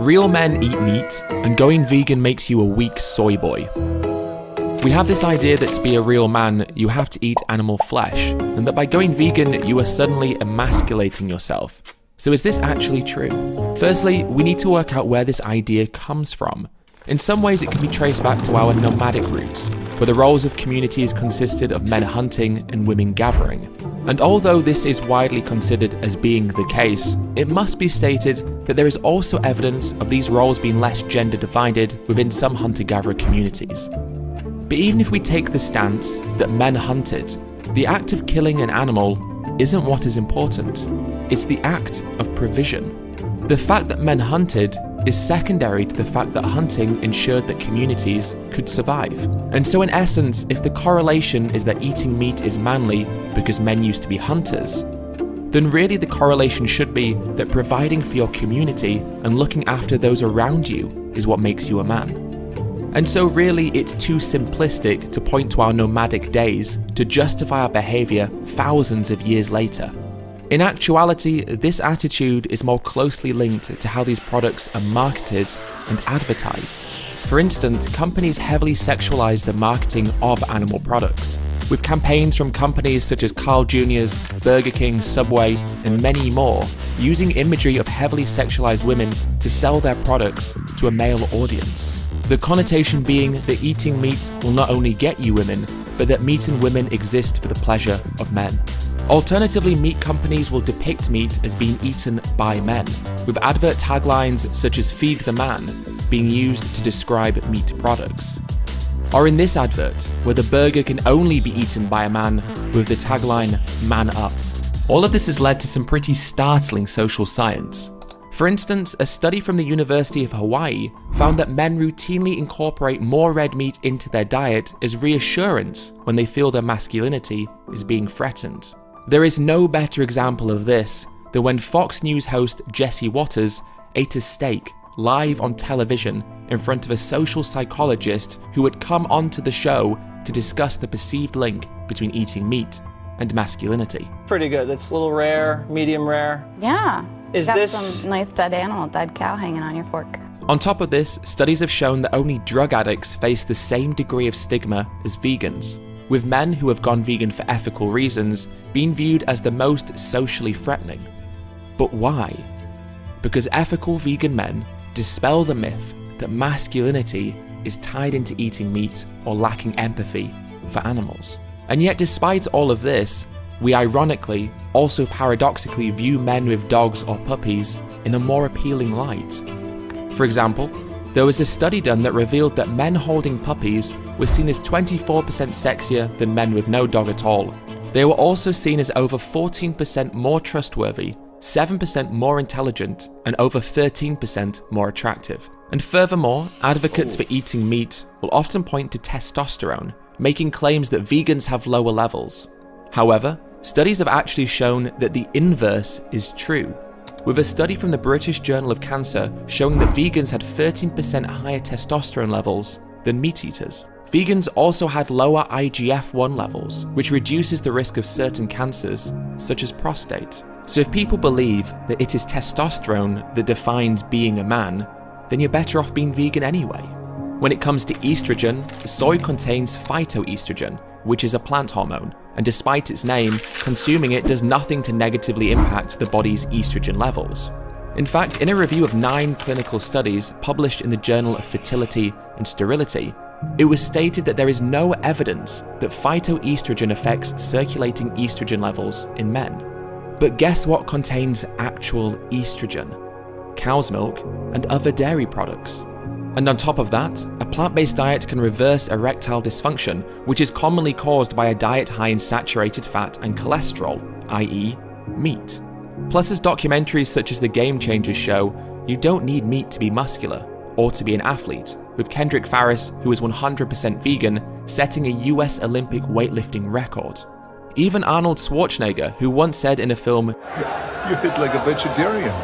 Real men eat meat, and going vegan makes you a weak soy boy. We have this idea that to be a real man, you have to eat animal flesh, and that by going vegan, you are suddenly emasculating yourself. So is this actually true? Firstly, we need to work out where this idea comes from. In some ways, it can be traced back to our nomadic roots, where the roles of communities consisted of men hunting and women gathering. And although this is widely considered as being the case, it must be stated that there is also evidence of these roles being less gender divided within some hunter-gatherer communities. But even if we take the stance that men hunted, the act of killing an animal isn't what is important. It's the act of provision. The fact that men hunted is secondary to the fact that hunting ensured that communities could survive. And so in essence, if the correlation is that eating meat is manly because men used to be hunters, then really the correlation should be that providing for your community and looking after those around you is what makes you a man. And so really it's too simplistic to point to our nomadic days to justify our behaviour thousands of years later. In actuality, this attitude is more closely linked to how these products are marketed and advertised. For instance, companies heavily sexualize the marketing of animal products, with campaigns from companies such as Carl Jr.'s, Burger King, Subway, and many more, using imagery of heavily sexualized women to sell their products to a male audience. The connotation being that eating meat will not only get you women, but that meat and women exist for the pleasure of men. Alternatively, meat companies will depict meat as being eaten by men, with advert taglines such as "Feed the Man" being used to describe meat products. Or in this advert, where the burger can only be eaten by a man with the tagline "Man up." All of this has led to some pretty startling social science. For instance, a study from the University of Hawaii found that men routinely incorporate more red meat into their diet as reassurance when they feel their masculinity is being threatened. There is no better example of this than when Fox News host Jesse Watters ate a steak live on television in front of a social psychologist who had come onto the show to discuss the perceived link between eating meat and masculinity. Pretty good. That's a little rare, medium rare. Yeah. Is got this some nice dead animal, dead cow hanging on your fork? On top of this, studies have shown that only drug addicts face the same degree of stigma as vegans, with men who have gone vegan for ethical reasons being viewed as the most socially threatening. But why? Because ethical vegan men dispel the myth that masculinity is tied into eating meat or lacking empathy for animals. And yet despite all of this, we ironically also paradoxically view men with dogs or puppies in a more appealing light. For example, there was a study done that revealed that men holding puppies were seen as 24% sexier than men with no dog at all. They were also seen as over 14% more trustworthy, 7% more intelligent, and over 13% more attractive. And furthermore, advocates for eating meat will often point to testosterone, making claims that vegans have lower levels. However, studies have actually shown that the inverse is true, with a study from the British Journal of Cancer showing that vegans had 13% higher testosterone levels than meat eaters. Vegans also had lower IGF-1 levels, which reduces the risk of certain cancers, such as prostate. So if people believe that it is testosterone that defines being a man, then you're better off being vegan anyway. When it comes to estrogen, soy contains phytoestrogen, which is a plant hormone, and despite its name, consuming it does nothing to negatively impact the body's estrogen levels. In fact, in a review of 9 clinical studies published in the Journal of Fertility and Sterility, it was stated that there is no evidence that phytoestrogen affects circulating estrogen levels in men. But guess what contains actual estrogen? Cow's milk and other dairy products. And on top of that, a plant-based diet can reverse erectile dysfunction, which is commonly caused by a diet high in saturated fat and cholesterol, i.e. meat. Plus, as documentaries such as The Game Changers show, you don't need meat to be muscular or to be an athlete, with Kendrick Farris, who is 100% vegan, setting a US Olympic weightlifting record. Even Arnold Schwarzenegger, who once said in a film, "You hit like a vegetarian,"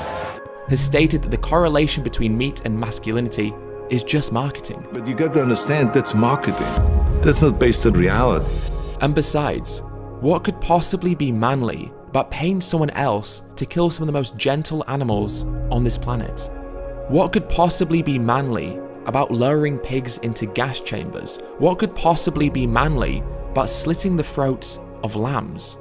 has stated that the correlation between meat and masculinity is just marketing. But you got to understand, that's marketing. That's not based on reality. And besides, what could possibly be manly about paying someone else to kill some of the most gentle animals on this planet? What could possibly be manly about lowering pigs into gas chambers? What could possibly be manly about slitting the throats of lambs?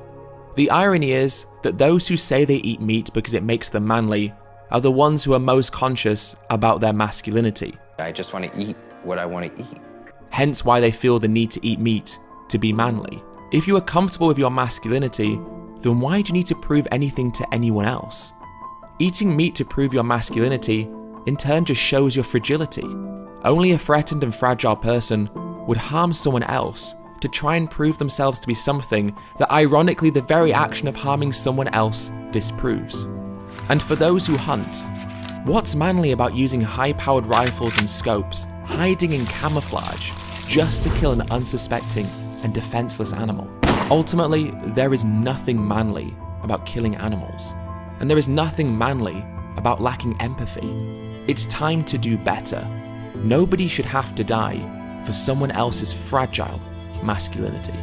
The irony is that those who say they eat meat because it makes them manly are the ones who are most conscious about their masculinity. I just want to eat what I want to eat. Hence why they feel the need to eat meat to be manly. If you are comfortable with your masculinity, then why do you need to prove anything to anyone else? Eating meat to prove your masculinity in turn just shows your fragility. Only a threatened and fragile person would harm someone else to try and prove themselves to be something that ironically the very action of harming someone else disproves. And for those who hunt, what's manly about using high-powered rifles and scopes, hiding in camouflage, just to kill an unsuspecting and defenseless animal? Ultimately, there is nothing manly about killing animals, and there is nothing manly about lacking empathy. It's time to do better. Nobody should have to die for someone else's fragile masculinity.